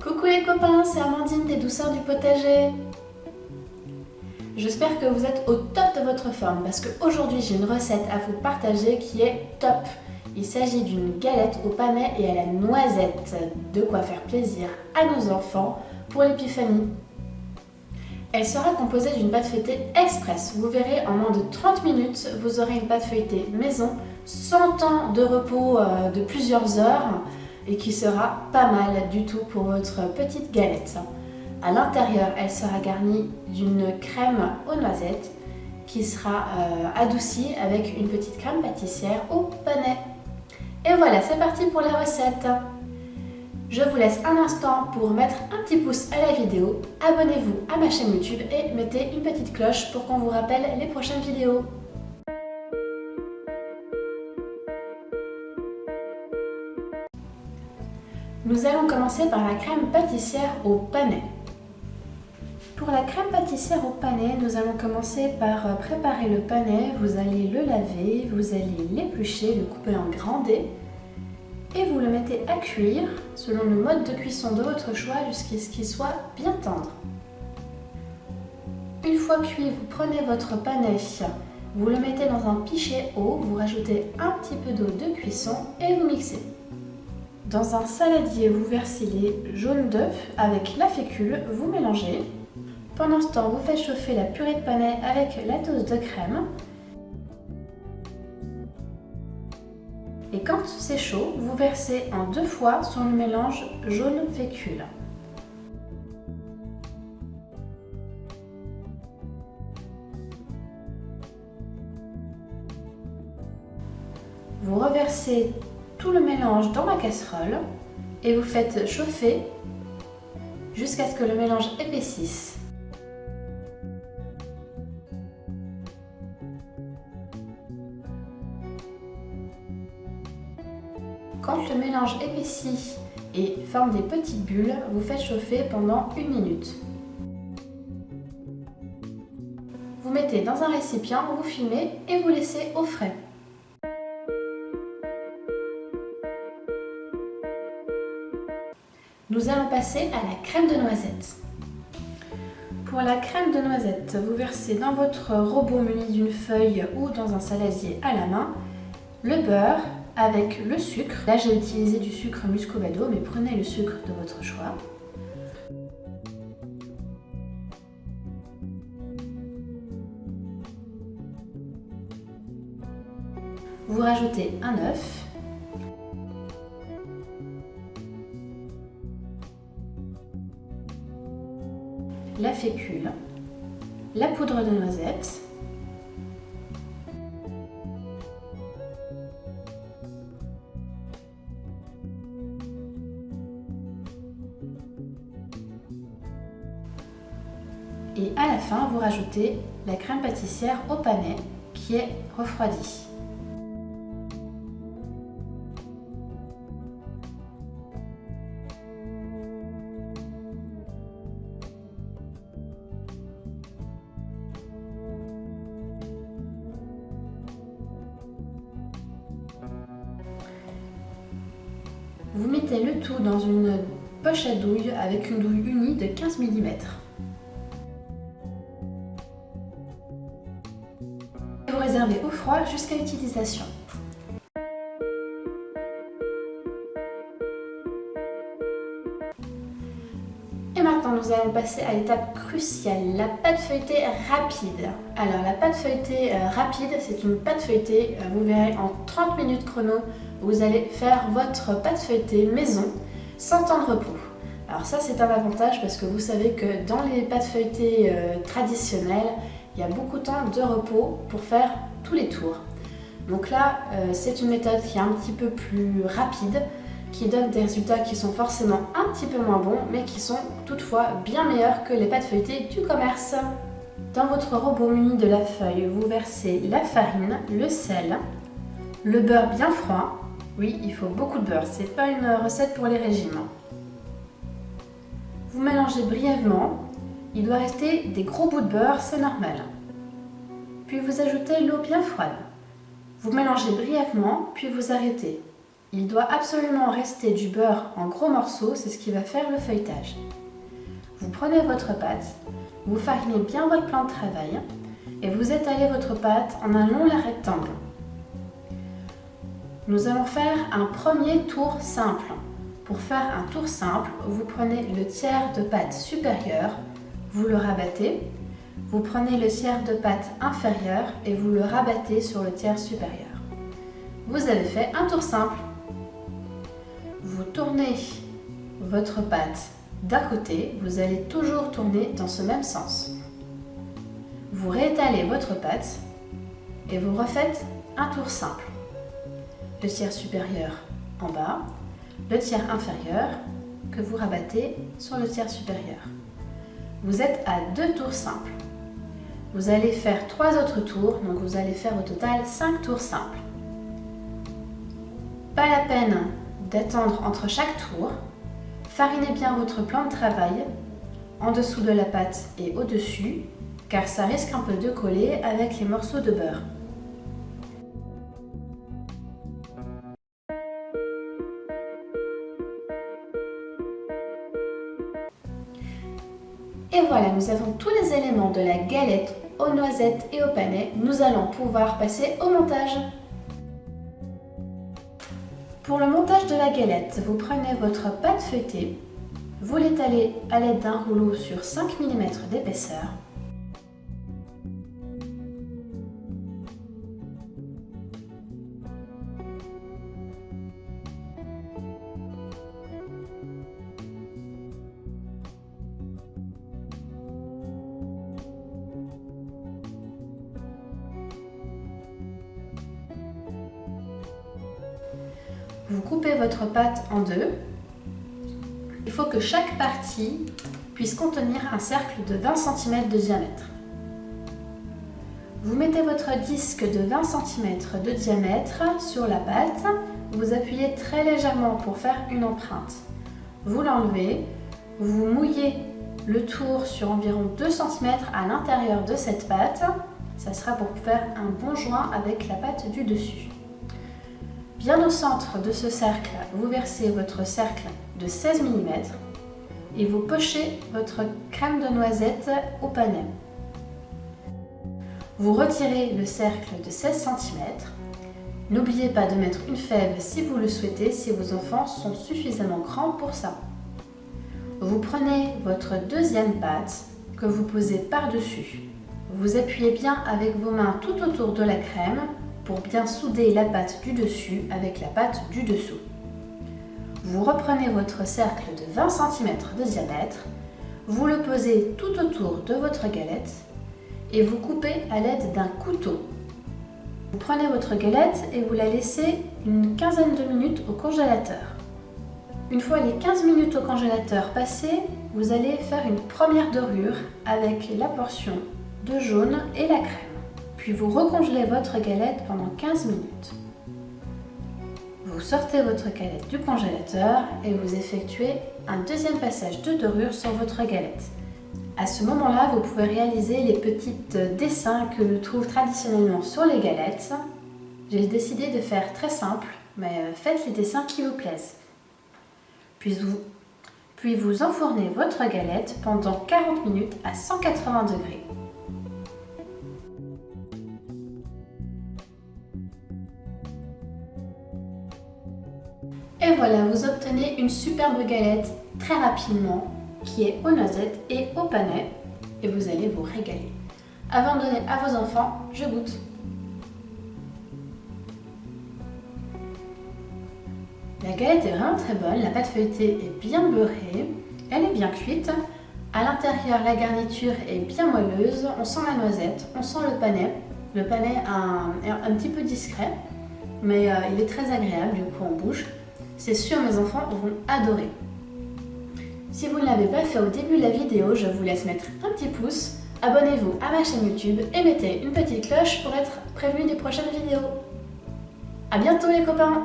Coucou les copains, c'est Amandine des Douceurs du Potager. J'espère que vous êtes au top de votre forme parce qu'aujourd'hui j'ai une recette à vous partager qui est top. Il s'agit d'une galette au panais et à la noisette. De quoi faire plaisir à nos enfants pour l'épiphanie. Elle sera composée d'une pâte feuilletée express. Vous verrez, en moins de 30 minutes, vous aurez une pâte feuilletée maison, sans temps de repos de plusieurs heures et qui sera pas mal du tout pour votre petite galette. À l'intérieur, elle sera garnie d'une crème aux noisettes qui sera adoucie avec une petite crème pâtissière au panais. Et voilà, c'est parti pour la recette. Je vous laisse un instant pour mettre un petit pouce à la vidéo, abonnez-vous à ma chaîne YouTube et mettez une petite cloche pour qu'on vous rappelle les prochaines vidéos. Nous allons commencer par la crème pâtissière au panais. Pour la crème pâtissière au panais, nous allons commencer par préparer le panais. Vous allez le laver, vous allez l'éplucher, le couper en grands dés et vous le mettez à cuire selon le mode de cuisson de votre choix jusqu'à ce qu'il soit bien tendre. Une fois cuit, vous prenez votre panais, vous le mettez dans un pichet haut, vous rajoutez un petit peu d'eau de cuisson et vous mixez. Dans un saladier, vous versez les jaunes d'œufs avec la fécule, vous mélangez. Pendant ce temps, vous faites chauffer la purée de panais avec la dose de crème. Et quand c'est chaud, vous versez en 2 fois sur le mélange jaune fécule. Vous reversez tout le mélange dans la casserole et vous faites chauffer jusqu'à ce que le mélange épaississe. Quand le mélange épaissit et forme des petites bulles, vous faites chauffer pendant 1 minute. Vous mettez dans un récipient, vous filmez et vous laissez au frais. Nous allons passer à la crème de noisette. Pour la crème de noisette, vous versez dans votre robot muni d'une feuille ou dans un saladier à la main le beurre avec le sucre. Là, j'ai utilisé du sucre muscovado, mais prenez le sucre de votre choix. Vous rajoutez un œuf. La fécule, la poudre de noisette, et à la fin vous rajoutez la crème pâtissière au panais qui est refroidie. Vous mettez le tout dans une poche à douille avec une douille unie de 15 mm. Vous réservez au froid jusqu'à utilisation. Et maintenant, nous allons passer à l'étape cruciale, la pâte feuilletée rapide. Alors, la pâte feuilletée rapide, c'est une pâte feuilletée, vous verrez, en 30 minutes chrono, vous allez faire votre pâte feuilletée maison sans temps de repos. Alors ça, c'est un avantage parce que vous savez que dans les pâtes feuilletées traditionnelles, il y a beaucoup de temps de repos pour faire tous les tours. Donc là, c'est une méthode qui est un petit peu plus rapide, qui donne des résultats qui sont forcément un petit peu moins bons, mais qui sont toutefois bien meilleurs que les pâtes feuilletées du commerce. Dans votre robot muni de la feuille, vous versez la farine, le sel, le beurre bien froid. Oui, il faut beaucoup de beurre, c'est pas une recette pour les régimes. Vous mélangez brièvement, il doit rester des gros bouts de beurre, c'est normal. Puis vous ajoutez l'eau bien froide. Vous mélangez brièvement, puis vous arrêtez. Il doit absolument rester du beurre en gros morceaux, c'est ce qui va faire le feuilletage. Vous prenez votre pâte, vous farinez bien votre plan de travail et vous étalez votre pâte en un long rectangle. Nous allons faire un premier tour simple. Pour faire un tour simple, vous prenez le tiers de pâte supérieure, vous le rabattez. Vous prenez le tiers de pâte inférieur et vous le rabattez sur le tiers supérieur. Vous avez fait un tour simple. Vous tournez votre pâte d'un côté, vous allez toujours tourner dans ce même sens. Vous réétalez votre pâte et vous refaites un tour simple. Le tiers supérieur en bas, le tiers inférieur que vous rabattez sur le tiers supérieur. Vous êtes à 2 tours simples. Vous allez faire 3 autres tours, donc vous allez faire au total 5 tours simples. Pas la peine d'attendre entre chaque tour. Farinez bien votre plan de travail en dessous de la pâte et au-dessus, car ça risque un peu de coller avec les morceaux de beurre. Et voilà, nous avons tous les éléments de la galette aux noisettes et au panais. Nous allons pouvoir passer au montage. Pour le montage de la galette, vous prenez votre pâte feuilletée, vous l'étalez à l'aide d'un rouleau sur 5 mm d'épaisseur. Vous coupez votre pâte en deux. Il faut que chaque partie puisse contenir un cercle de 20 cm de diamètre. Vous mettez votre disque de 20 cm de diamètre sur la pâte. Vous appuyez très légèrement pour faire une empreinte. Vous l'enlevez, vous mouillez le tour sur environ 2 cm à l'intérieur de cette pâte. Ça sera pour faire un bon joint avec la pâte du dessus. Bien au centre de ce cercle, vous versez votre cercle de 16 mm et vous pochez votre crème de noisette au panais. Vous retirez le cercle de 16 cm. N'oubliez pas de mettre une fève si vous le souhaitez, si vos enfants sont suffisamment grands pour ça. Vous prenez votre deuxième pâte que vous posez par-dessus. Vous appuyez bien avec vos mains tout autour de la crème pour bien souder la pâte du dessus avec la pâte du dessous. Vous reprenez votre cercle de 20 cm de diamètre, vous le posez tout autour de votre galette et vous coupez à l'aide d'un couteau. Vous prenez votre galette et vous la laissez une quinzaine de minutes au congélateur. Une fois les 15 minutes au congélateur passées, vous allez faire une première dorure avec la portion de jaune et la crème. Puis vous recongelez votre galette pendant 15 minutes. Vous sortez votre galette du congélateur et vous effectuez un deuxième passage de dorure sur votre galette. À ce moment-là, vous pouvez réaliser les petits dessins que l'on trouve traditionnellement sur les galettes. J'ai décidé de faire très simple, mais faites les dessins qui vous plaisent. Puis vous enfournez votre galette pendant 40 minutes à 180 degrés. Et voilà, vous obtenez une superbe galette très rapidement qui est aux noisettes et au panais et vous allez vous régaler. Avant de donner à vos enfants, je goûte. La galette est vraiment très bonne, la pâte feuilletée est bien beurrée, elle est bien cuite. À l'intérieur, la garniture est bien moelleuse, on sent la noisette, on sent le panais. Le panais est un petit peu discret, mais il est très agréable du coup en bouche. C'est sûr, mes enfants vont adorer. Si vous ne l'avez pas fait au début de la vidéo, je vous laisse mettre un petit pouce, abonnez-vous à ma chaîne YouTube et mettez une petite cloche pour être prévenu des prochaines vidéos. À bientôt les copains!